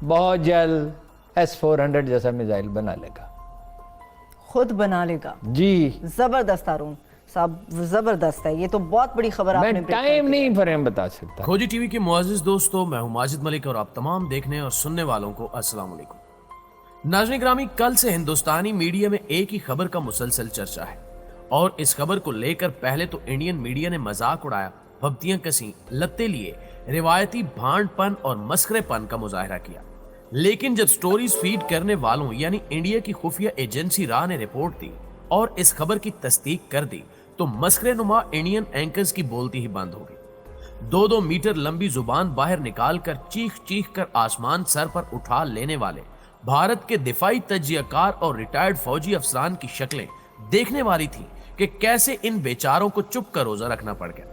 بہت جلد S-400 جیسا میزائل بنا لے گا. خود بنا لے گا. جی زبردست ہارون صاحب، زبردست ہے. یہ تو بہت بڑی خبر آپ نے میں ٹائم نہیں فریم بتا سکتا. کھوجی ٹی وی کے معزز دوستو، میں ہوں ماجد ملک اور آپ تمام دیکھنے اور سننے والوں کو السلام علیکم. ناظرین گرامی، کل سے ہندوستانی میڈیا میں ایک ہی خبر کا مسلسل چرچا ہے، اور اس خبر کو لے کر پہلے تو انڈین میڈیا نے مذاق اڑایا، پھبتیاں کسیں، لتے لیے، روایتی بھانڈ پن اور مسخرے پن کا مظاہرہ کیا. لیکن جب سٹوریز فیڈ کرنے والوں یعنی انڈیا کی خفیہ ایجنسی را نے رپورٹ دی اور اس خبر کی تصدیق کر دی تو مسخرے نما انڈین اینکرز کی بولتی ہی بند ہو گئی. 2 میٹر لمبی زبان باہر نکال کر چیخ چیخ کر آسمان سر پر اٹھا لینے والے بھارت کے دفاعی تجزیہ کار اور ریٹائرڈ فوجی افسران کی شکلیں دیکھنے والی تھی کہ کیسے ان بیچاروں کو چپ کا روزہ رکھنا پڑ گیا.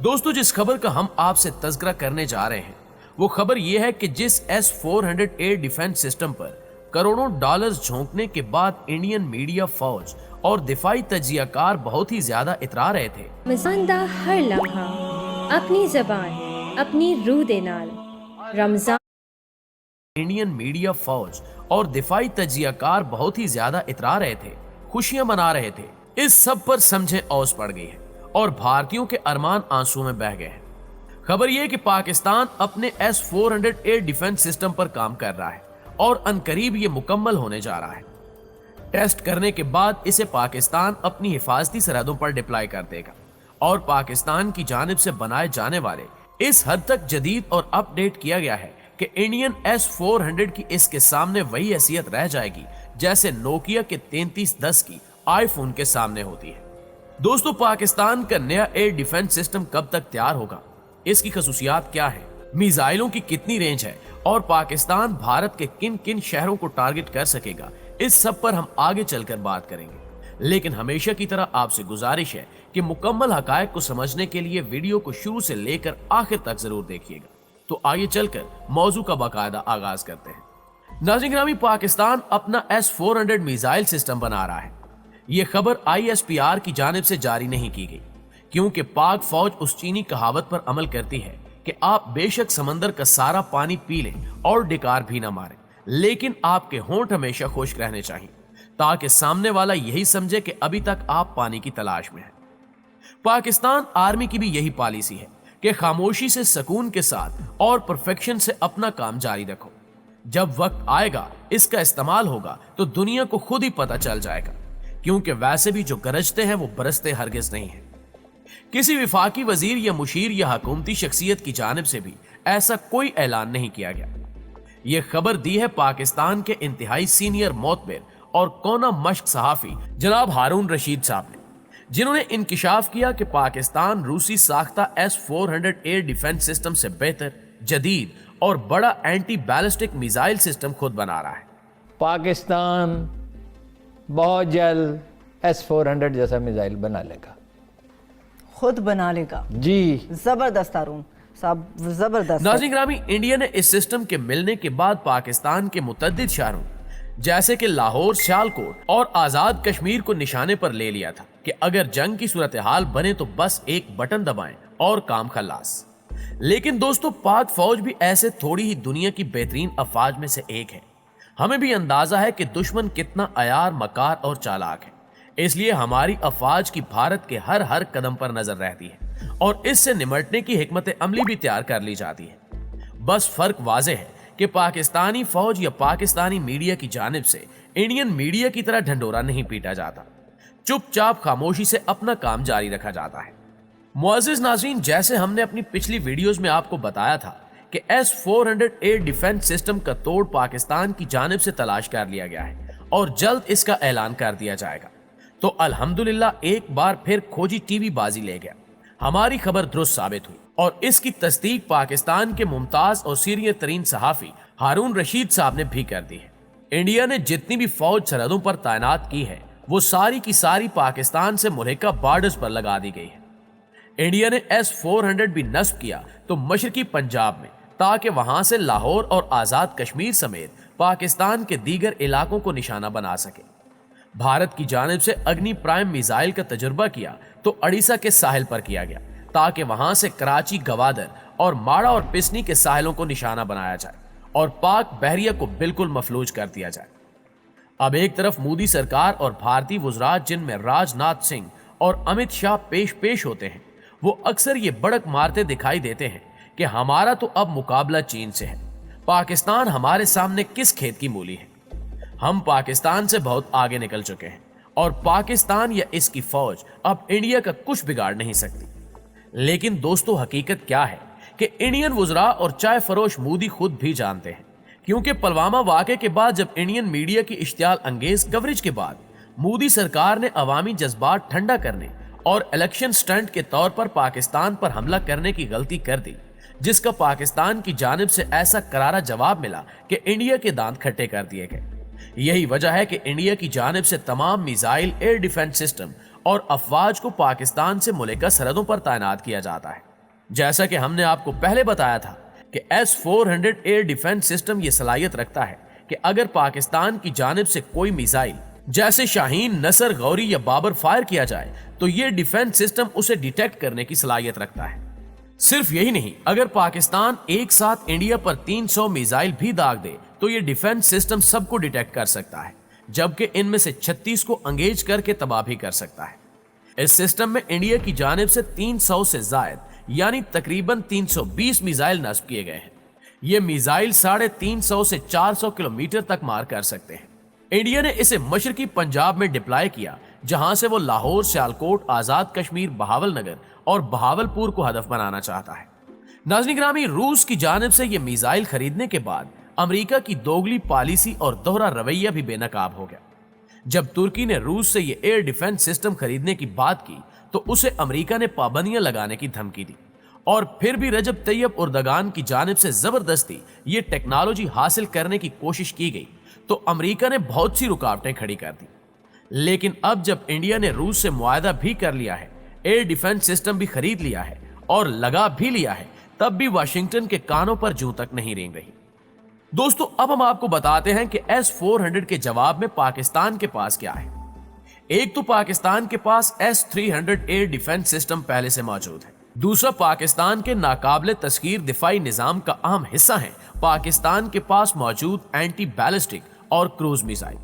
دوستو، جس خبر کا ہم آپ سے تذکرہ کرنے جا رہے ہیں وہ خبر یہ ہے کہ جس S-400 ایئر ڈیفنس سسٹم پر کروڑوں ڈالرز جھونکنے کے بعد انڈین میڈیا، فوج اور دفاعی تجزیہ کار بہت ہی زیادہ اترا رہے تھے. مزاندہ ہر لمحہ اپنی زبان اپنی روح دے نال رمضان. انڈین میڈیا، فوج اور دفاعی تجزیہ کار بہت ہی زیادہ اترا رہے تھے، خوشیاں منا رہے تھے. اس سب پر سمجھیں اوس پڑ گئی ہے اور بھارتیوں کے ارمان آنسو میں بہہ گئے ہیں. خبر یہ کہ پاکستان اپنے S-400 ایئر ڈیفنس سسٹم پر کام کر رہا ہے اور عنقریب یہ مکمل ہونے جا رہا ہے. ٹیسٹ کرنے کے بعد اسے پاکستان اپنی حفاظتی سرحدوں پر ڈپلائی کر دے گا، اور پاکستان کی جانب سے بنائے جانے والے اس حد تک جدید اور اپ ڈیٹ کیا گیا ہے کہ انڈین S-400 کی اس کے سامنے وہی حیثیت رہ جائے گی جیسے نوکیا کے 3310 کی آئی فون کے سامنے ہوتی ہے. دوستو، پاکستان کا نیا ایئر ڈیفنس سسٹم کب تک تیار ہوگا، اس کی خصوصیات کیا ہے، میزائلوں کی کتنی رینج ہے اور پاکستان بھارت کے کن کن شہروں کو ٹارگٹ کر سکے گا، اس سب پر ہم آگے چل کر بات کریں گے. لیکن ہمیشہ کی طرح آپ سے گزارش ہے کہ مکمل حقائق کو سمجھنے کے لیے ویڈیو کو شروع سے لے کر آخر تک ضرور دیکھیے گا. تو آئیے چل کر موضوع کا باقاعدہ آغاز کرتے ہیں. ناظرین گرامی، پاکستان اپنا S-400 میزائل سسٹم بنا رہا ہے. یہ خبر ISPR کی جانب سے جاری نہیں کی گئی کیونکہ پاک فوج اس چینی کہاوت پر عمل کرتی ہے کہ آپ بے شک سمندر کا سارا پانی پی لیں اور ڈکار بھی نہ ماریں، لیکن آپ کے ہونٹ ہمیشہ خشک رہنے چاہیے تاکہ سامنے والا یہی سمجھے کہ ابھی تک آپ پانی کی تلاش میں ہیں. پاکستان آرمی کی بھی یہی پالیسی ہے کہ خاموشی سے، سکون کے ساتھ اور پرفیکشن سے اپنا کام جاری رکھو. جب وقت آئے گا اس کا استعمال ہوگا تو دنیا کو خود ہی پتہ چل جائے گا، کیونکہ ویسے بھی جو گرجتے ہیں وہ برستے ہرگز نہیں ہیں. کسی وفاقی وزیر یا مشیر یا حکومتی شخصیت کی جانب سے بھی ایسا کوئی اعلان نہیں کیا گیا. یہ خبر دی ہے پاکستان کے انتہائی سینئر معتبر اور کونا مشق صحافی جناب ہارون رشید صاحب نے، جنہوں نے انکشاف کیا کہ پاکستان روسی ساختہ S-400 ایئر ڈیفنس سسٹم سے بہتر، جدید اور بڑا اینٹی بیلسٹک میزائل سسٹم خود بنا رہا ہے. پاکستان بہت جلد S-400 جیسا میزائل بنا لے گا. خود بنا لے گا. جی زبردست ہارون صاحب، زبردست. ناظرین گرامی، انڈیا نے اس سسٹم کے ملنے کے بعد پاکستان کے متعدد شہروں جیسے کہ لاہور، سیالکوٹ اور آزاد کشمیر کو نشانے پر لے لیا تھا کہ اگر جنگ کی صورتحال بنے تو بس ایک بٹن دبائیں اور کام خلاص. لیکن دوستو، پاک فوج بھی ایسے تھوڑی ہی دنیا کی بہترین افواج میں سے ایک ہے. ہمیں بھی اندازہ ہے کہ دشمن کتنا عیار، مکار اور چالاک ہے، اس لیے ہماری افواج کی بھارت کے ہر قدم پر نظر رہتی ہے اور اس سے نمٹنے کی حکمت عملی بھی تیار کر لی جاتی ہے. بس فرق واضح ہے کہ پاکستانی فوج یا پاکستانی میڈیا کی جانب سے انڈین میڈیا کی طرح ڈھنڈورا نہیں پیٹا جاتا، چپ چاپ خاموشی سے اپنا کام جاری رکھا جاتا ہے. معزز ناظرین، جیسے ہم نے اپنی پچھلی ویڈیوز میں آپ کو بتایا تھا کہ S-400 ایئر ڈیفنس سسٹم کا توڑ پاکستان کی جانب سے تلاش کر لیا گیا ہے اور جلد اس کا اعلان کر دیا جائے گا. تو الحمدللہ ایک بار پھر کھوجی ٹی وی بازی لے گیا. ہماری خبر درست ثابت ہوئی اور اس کی تصدیق پاکستان کے ممتاز اور سینئر ترین صحافی ہارون رشید صاحب نے بھی کر دی ہے. انڈیا نے جتنی بھی فوج سرحدوں پر تعینات کی ہے وہ ساری کی ساری پاکستان سے ملحقہ بارڈرز پر لگا دی گئی ہے. انڈیا نے S-400 بھی نصب کیا تو مشرقی پنجاب میں، تاکہ وہاں سے لاہور اور آزاد کشمیر سمیت پاکستان کے دیگر علاقوں کو نشانہ بنا سکے. بھارت کی جانب سے اگنی پرائم میزائل کا تجربہ کیا تو اڑیسہ کے ساحل پر کیا گیا تاکہ وہاں سے کراچی، گوادر اور ماڑا اور پسنی کے ساحلوں کو نشانہ بنایا جائے اور پاک بحریہ کو بالکل مفلوج کر دیا جائے۔ اب ایک طرف مودی سرکار اور بھارتی وزراء جن میں راج ناتھ سنگھ اور امت شاہ پیش ہوتے ہیں، وہ اکثر یہ بڑک مارتے دکھائی دیتے ہیں کہ ہمارا تو اب مقابلہ چین سے ہے، پاکستان ہمارے سامنے کس کھیت کی مولی ہے، ہم پاکستان سے بہت آگے نکل چکے ہیں اور پاکستان یا اس کی فوج اب انڈیا کا کچھ بگاڑ نہیں سکتی۔ لیکن دوستو، حقیقت کیا ہے کہ انڈین وزراء اور چائے فروش مودی خود بھی جانتے ہیں، کیونکہ پلوامہ واقعے کے بعد جب انڈین میڈیا کی اشتعال انگیز کوریج کے بعد مودی سرکار نے عوامی جذبات ٹھنڈا کرنے اور الیکشن سٹنٹ کے طور پر پاکستان پر حملہ کرنے کی غلطی کر دی، جس کا پاکستان کی جانب سے ایسا کرارا جواب ملا کہ انڈیا کے دانت کھٹے کر دیے گئے۔ یہی وجہ ہے کہ انڈیا کی جانب سے تمام میزائل ایئر ڈیفنس سسٹم اور افواج کو پاکستان سے ملکہ سرحدوں پر تعینات کیا جاتا ہے۔ جیسا کہ ہم نے آپ کو پہلے بتایا تھا کہ S-400 ایئر ڈیفنس سسٹم یہ صلاحیت رکھتا ہے کہ اگر پاکستان کی جانب سے کوئی میزائل جیسے شاہین، نصر، غوری یا بابر فائر کیا جائے تو یہ ڈیفنس سسٹم اسے ڈیٹیکٹ کرنے کی صلاحیت رکھتا ہے۔ صرف یہی نہیں، اگر پاکستان ایک ساتھ انڈیا پر 300 میزائل بھی داغ دے تو یہ ڈیفنس سسٹم سب کو ڈیٹیکٹ کر سکتا ہے، جبکہ ان میں سے 36 کو انگیج کر کے تباہ بھی کر سکتا ہے۔ اس سسٹم میں انڈیا کی جانب سے 300 سے زائد یعنی تقریباً 320 میزائل نصب کیے گئے ہیں۔ یہ میزائل 350 سے 400 کلومیٹر تک مار کر سکتے ہیں۔ انڈیا نے اسے مشرقی پنجاب میں ڈپلائے کیا، جہاں سے وہ لاہور، سیالکوٹ، آزاد کشمیر، بہاول نگر اور بہاول پور کو ہدف بنانا چاہتا ہے۔ ناظرین گرامی، روس کی جانب سے یہ میزائل خریدنے کے بعد امریکہ کی دوگلی پالیسی اور دوہرا رویہ بھی بے نقاب ہو گیا۔ جب ترکی نے روس سے یہ ایئر ڈیفنس سسٹم خریدنے کی بات کی تو اسے امریکہ نے پابندیاں لگانے کی دھمکی دی، اور پھر بھی رجب طیب اردگان کی جانب سے زبردستی یہ ٹیکنالوجی حاصل کرنے کی کوشش کی گئی تو امریکہ نے بہت سی رکاوٹیں کھڑی کر دی۔ لیکن اب جب انڈیا نے روس سے معاہدہ بھی کر لیا ہے، ایئر ڈیفنس سسٹم بھی خرید لیا ہے اور لگا بھی لیا ہے، تب بھی واشنگٹن کے کانوں پر جوں تک نہیں رینگ رہی۔ دوستو، اب ہم آپ کو بتاتے ہیں کہ S-400 کے جواب میں پاکستان کے پاس کیا ہے۔ ایک تو پاکستان کے پاس S-300 ایئر ڈیفنس سسٹم پہلے سے موجود ہے۔ دوسرا، پاکستان کے ناقابل تسخیر دفاعی نظام کا اہم حصہ ہے پاکستان کے پاس موجود اینٹی بیلسٹک اور کروز میزائل۔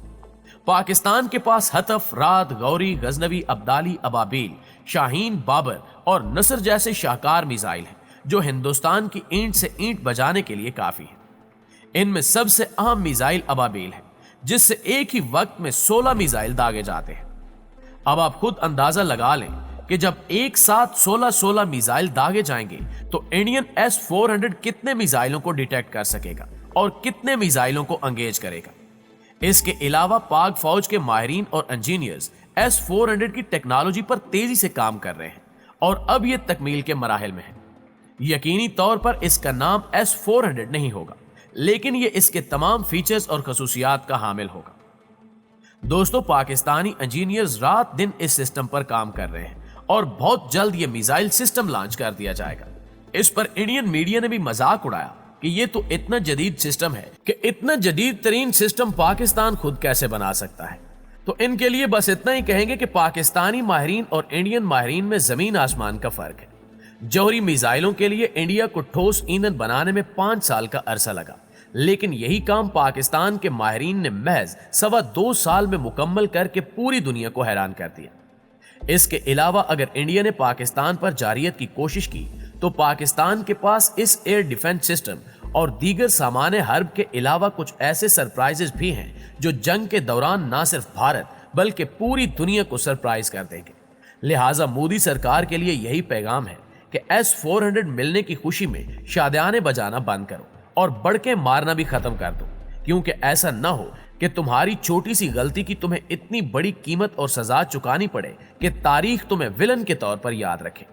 پاکستان کے پاس ہتف، رات، غوری، غزنوی، ابدالی، ابابیل، شاہین، بابر اور نصر جیسے شاہکار میزائل ہیں جو ہندوستان کی اینٹ سے اینٹ بجانے کے لیے کافی ہیں۔ ان میں سب سے اہم میزائل ابابیل ہے، جس سے ایک ہی وقت میں 16 میزائل داغے جاتے ہیں۔ اب آپ خود اندازہ لگا لیں کہ جب ایک ساتھ 16 میزائل داغے جائیں گے تو انڈین S-400 کتنے میزائلوں کو ڈیٹیکٹ کر سکے گا اور کتنے میزائلوں کو انگیج کرے گا۔ اس کے علاوہ پاک فوج کے ماہرین اور انجینئرز S-400 کی ٹیکنالوجی پر تیزی سے کام کر رہے ہیں اور اب یہ تکمیل کے مراحل میں ہے۔ یقینی طور پر اس کا نام S-400 نہیں ہوگا، لیکن یہ اس کے تمام فیچرز اور خصوصیات کا حامل ہوگا۔ دوستو، پاکستانی انجینئرز رات دن اس سسٹم پر کام کر رہے ہیں اور بہت جلد یہ میزائل سسٹم لانچ کر دیا جائے گا۔ اس پر انڈین میڈیا نے بھی مذاق اڑایا کہ یہ تو اتنا جدید سسٹم ہے کہ اتنا جدید ترین سسٹم پاکستان خود کیسے بنا سکتا ہے۔ تو ان کے لیے بس اتنا ہی کہیں گے کہ پاکستانی ماہرین اور انڈین ماہرین میں زمین آسمان کا فرق ہے۔ جوہری میزائلوں کے لیے انڈیا کو ٹھوس ایندھن بنانے میں 5 سال کا عرصہ لگا، لیکن یہی کام پاکستان کے ماہرین نے محض 2.25 سال میں مکمل کر کے پوری دنیا کو حیران کر دیا۔ اس کے علاوہ اگر انڈیا نے پاکستان پر جارحیت کی کوشش کی تو پاکستان کے پاس اس ایئر ڈیفنس سسٹم اور دیگر سامان حرب کے علاوہ کچھ ایسے سرپرائزز بھی ہیں جو جنگ کے دوران نہ صرف بھارت بلکہ پوری دنیا کو سرپرائز کر دیں گے۔ لہٰذا مودی سرکار کے لیے یہی پیغام ہے کہ S-400 ملنے کی خوشی میں شادیانے بجانا بند کرو اور بڑکیں مارنا بھی ختم کر دو، کیونکہ ایسا نہ ہو کہ تمہاری چھوٹی سی غلطی کی تمہیں اتنی بڑی قیمت اور سزا چکانی پڑے کہ تاریخ تمہیں ولن کے طور پر یاد رکھے۔